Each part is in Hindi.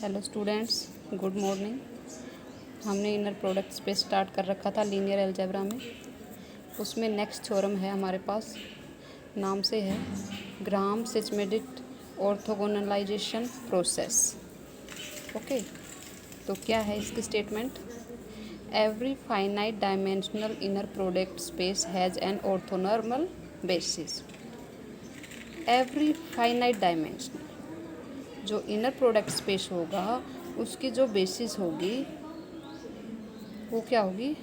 Hello students, good morning. हमने इनर प्रोडक्ट स्पेस स्टार्ट कर रखा था लीनियर अलजेब्रा में। उसमें नेक्स्ट थ्योरम है हमारे पास, नाम से है Graham Schmidt orthogonalization process. Okay, तो क्या है इसकी statement? Every finite dimensional inner product space has an orthonormal basis. Every finite dimensional जो इनर प्रोडक्ट स्पेस होगा उसकी जो बेसिस होगी वो क्या होगी?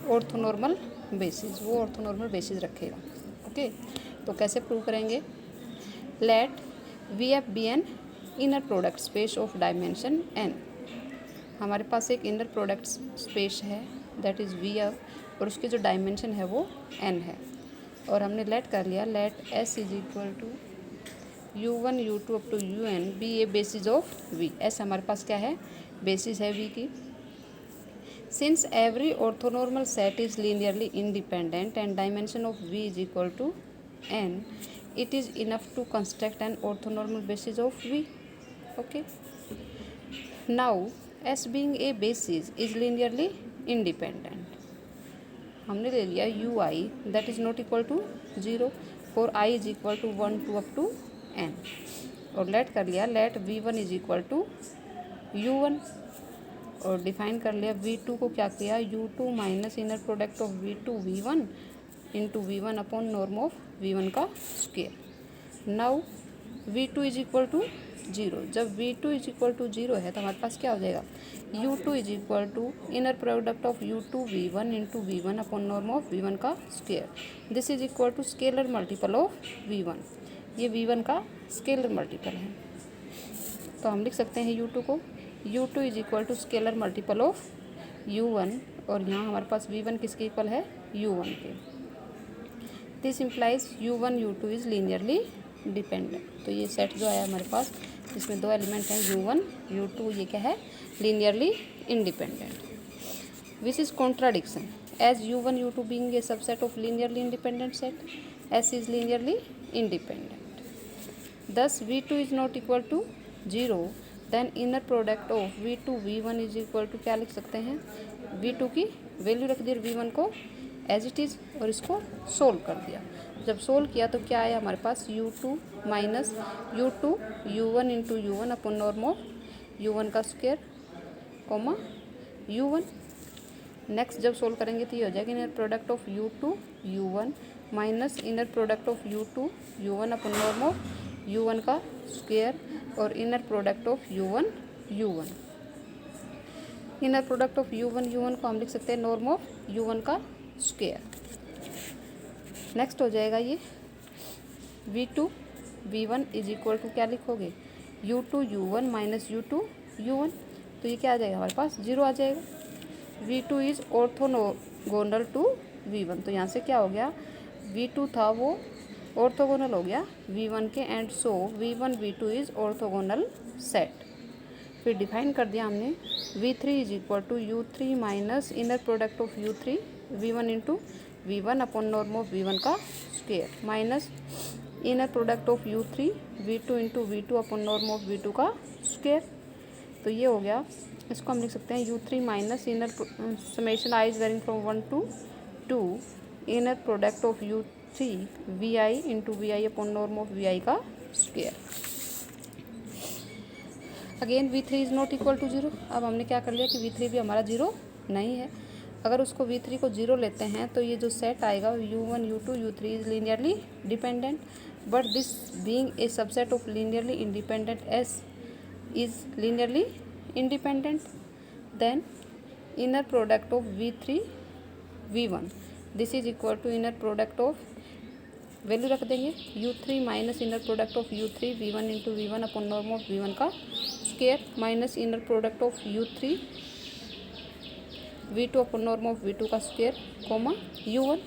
Orthonormal basis. वो ऑर्थोनॉर्मल बेसिस रखेगा। ओके, तो कैसे प्रूव करेंगे? Let we F be an inner product space of dimension n. हमारे पास एक इनर प्रोडक्ट स्पेस है दैट इज़ वी एफ, और उसकी जो डायमेंशन है वो एन है। और हमने लेट कर लिया, let S is equal to u1 u2 up to un be a basis of v। S हमारे पास क्या है? बेसिस है v की। Since every orthonormal set is linearly independent and dimension of v is equal to n, it is enough to construct an orthonormal basis of v। Okay, now s being a basis is linearly independent. हमने ले लिया ui that is not equal to 0 for i is equal to 1 2 up to n, और लेट कर लिया, late v1 is equal to u1, और डिफाइन कर लिया v2 को। क्या किया? u2 minus inner product of v2 v1 into v1 upon norm of v1 का square. Now v2 is equal to 0। जब v2 इज इक्वल टू 0 है तो हमारे पास क्या हो जाएगा? u2 is equal to inner product of u2 v1 into v1 upon norm of v1 का square. This is equal to scalar multiple of v1। ये v1 का स्केलर मल्टीपल है, तो हम लिख सकते हैं u2 को, u2 is equal to scalar multiple of u1, और यहाँ हमारे पास v1 किसके इक्वल है? u1 के। This implies u1 u2 is linearly dependent. तो ये सेट जो आया हमारे पास, इसमें दो एलिमेंट हैं u1 u2, ये क्या है? Linearly independent. Which is contradiction as u1 u2 being a subset of linearly independent set, s is linearly independent. Thus v2 is not equal to 0, then inner product of v2 v1 is equal to क्या लिख सकते हैं? v2 की वैल्यू रख दी v1 को एज इट इज़, और इसको सोल्व कर दिया। जब सोल्व किया तो क्या आया हमारे पास? u2 minus u2 u1 into u1 upon norm of u1 का स्क्वायर कॉमा u1। नेक्स्ट जब सोल्व करेंगे तो ये हो जाएगा inner product of u2 u1 minus inner product of u2 u1 upon norm of u1 का स्क्वायर, और inner product of u1 u1। Inner product of u1 u1 को हम लिख सकते हैं नॉर्म ऑफ u1 का स्क्वायर। नेक्स्ट हो जाएगा ये v2 v1 is equal to क्या लिखोगे? u2 u1 minus u2 u1, तो ये क्या आ जाएगा हमारे पास? 0 आ जाएगा। v2 is orthogonal to v1, तो यहाँ से क्या हो गया? v2 था वो ऑर्थोगोनल हो गया v1 के, and so v1 v2 is orthogonal set. फिर डिफाइन कर दिया हमने v3 is equal to u3 minus inner product of u3 v1 into v1 upon norm of v1 का square minus inner product of u3 v2 into v2 upon norm of v2 का स्क्वायर। तो ये हो गया, इसको हम लिख सकते हैं u3 minus inner summation i is varying from 1 to 2 inner product of u3 vi into vi upon norm of vi का square. Again v3 is not equal to 0। अब हमने क्या कर लिया कि v3 भी हमारा 0 नहीं है। अगर उसको v3 को 0 लेते हैं तो ये जो सेट आएगा u1 u2 u3 is linearly dependent, but this being a subset of linearly independent s is linearly independent. Then inner product of v3 v1 this is equal to inner product of, value रख देंगे u3 minus inner product of u3 v1 into v1 upon norm of v1 का square minus inner product of u3 v2 upon norm of v2 का स्क्वायर कॉमा u1।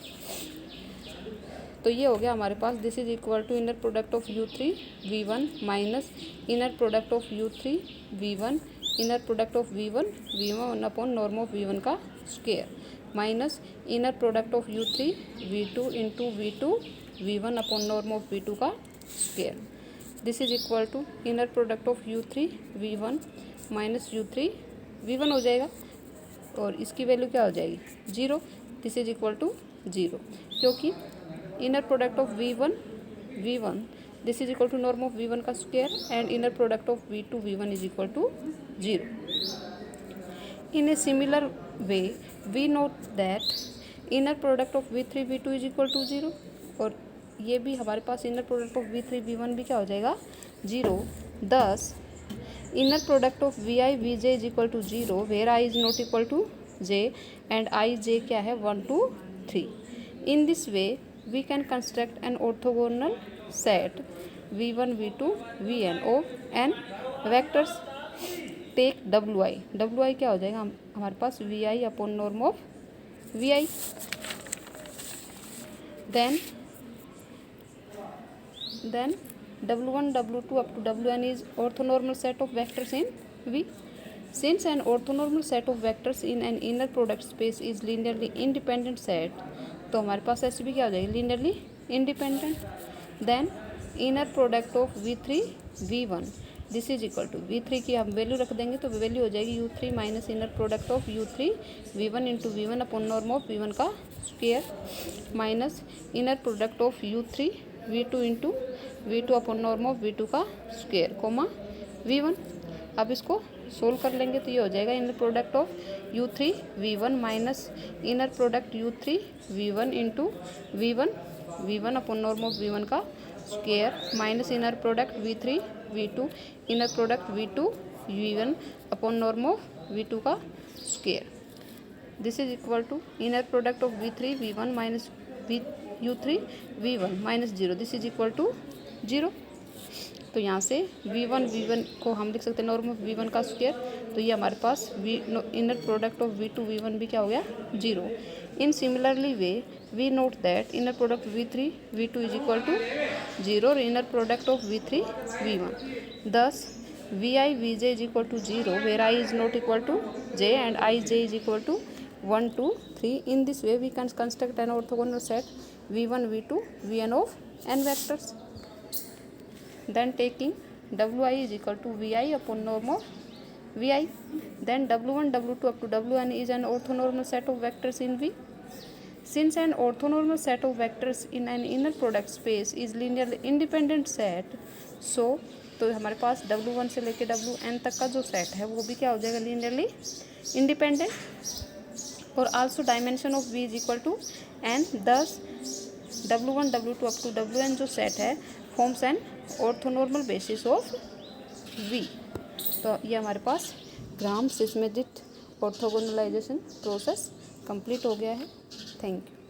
तो ये हो गया हमारे पास, this is equal to inner product of u3 v1 minus inner product of u3 v1 inner product of v1 upon norm of v1 का square minus inner product of u3 v2 into v2 v1 upon norm of v2 का square. This is equal to inner product of u3 v1 minus u3 v1 हो जाएगा और इसकी वैल्यू क्या हो जाएगी 0। दिस इज इक्वल टू 0 क्योंकि inner product of v1 this is equal to norm of v1 का square and inner product of v2 v1 is equal to 0। In a similar way we note that inner product of v3 v2 is equal to 0 और ये भी हमारे पास inner product of v3 v1 भी क्या हो जाएगा 0। This inner product of vi vj is equal to 0 where i is not equal to j and i j क्या है 1 2 3। In this way we can construct an orthogonal set v1 v2 vn of n vectors. Take wi क्या हो जाएगा हमारे पास vi upon norm of vi। then w1 w2 up to wn is orthonormal set of vectors in V. Since an orthonormal set of vectors in an inner product space is linearly independent set, तो हमारे पास ऐसे भी क्या हो जाएगी linearly independent। then inner product of v3 v1 this is equal to v3 की हम वैल्यू रख देंगे तो वैल्यू हो जाएगी u3 minus inner product of u3 v1 into v1 upon norm of v1 का square minus inner product of u3 v2 into v2 upon norm of v2 का स्क्वायर कोमा v1। अब इसको सोल्व कर लेंगे तो ये हो जाएगा inner product of u3 v1 minus inner product u3 v1 into v1 upon norm of v1 का square minus inner product v3 v2 inner product v2 v1 upon norm of v2 का square. This is equal to inner product of v3 v1 minus u3 v1 minus 0 this is equal to 0। तो यहाँ से v1 को हम लिख सकते हैं नॉर्म ऑफ v1 का स्क्वायर तो ये हमारे पास inner product of v2 v1 भी क्या हो गया 0। In similarly way we note that inner product v3 v2 is equal to 0 और inner product of v3 v1। This vi vj is equal to 0 where i is not equal to j and i j is equal to 1 2 3। In this way we can construct an orthogonal set v1 v2 vn of n vectors। then taking wi is equal to vi upon norm of vi, then w1 w2 up to wn is an orthonormal set of vectors in V. Since an orthonormal set of vectors in an inner product space is linearly independent set, so तो हमारे पास w1 से लेके wn तक का जो सेट है वो भी क्या हो जाएगा linearly independent और also dimension of V is equal to n। thus w1 w2 up to wn जो सेट है forms an orthonormal basis of V। तो ये हमारे पास ग्राम सिस्मेटिक ऑर्थोगोनलाइजेशन प्रोसेस कंप्लीट हो गया है। Thank you.